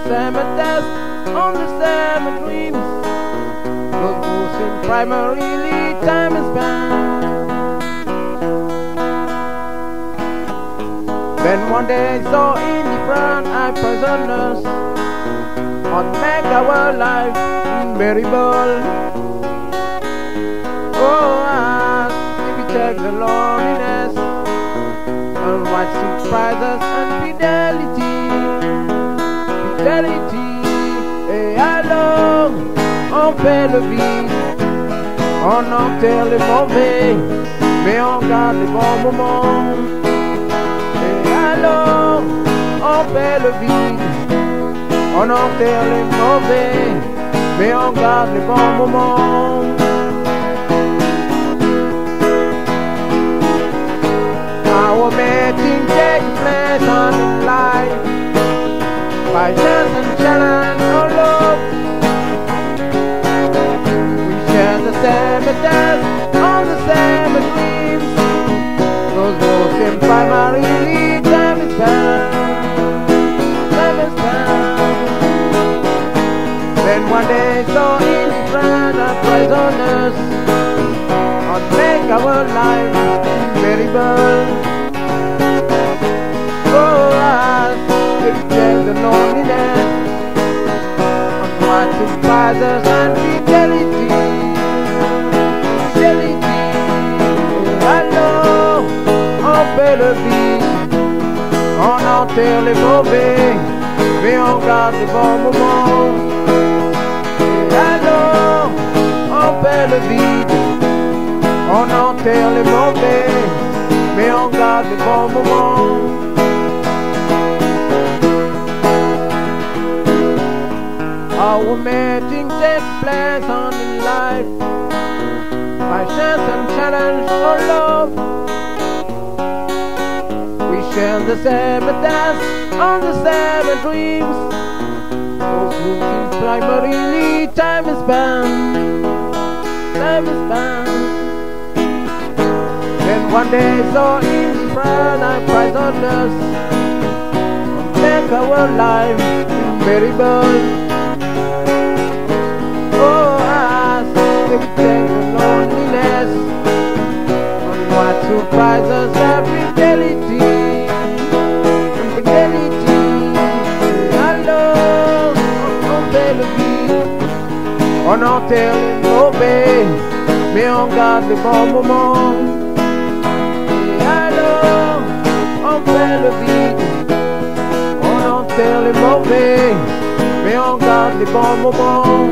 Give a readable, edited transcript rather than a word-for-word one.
same test, on the same dreams. Those who seem primarily time is spent. Then one day so indifferent I prisoners on make our life unbearable. Oh, as if we take the loneliness and what surprises and fidelity. Et alors on fait le vide, on enterre les mauvais, mais on garde les bons moments. Et alors on fait le vide, on enterre les mauvais, mais on garde les bons moments. Our meeting takes place on the life, by chance and challenge or love. We share the same test, on the same dreams. Those who seem primarily time is spent, time is spent. Then one day so indifferent are prisoners on make our life unbearable. Oh, as if we take the loneliness on what surprises and fidelity. Alors, on fait le vide, on enterre les mauvais, mais on garde les bons moments. Alors, on fait le vide, on enterre les mauvais, mais on garde les bons moments. Our meeting takes place on in life, by chance and challenge or love. We share the same dance, on the same dreams. Those who seem primarily time is spent, time is spent. Then one day so indifferent I prisoners make our life unbearable. Oh, as if we take the loneliness on what surprises and fidelity, fidelity. Alors, on fait le vide, on enterre les mauvais, mais on garde les bons moments. Et alors, on fait le vide, on enterre les mauvais, mais on garde les bons moments.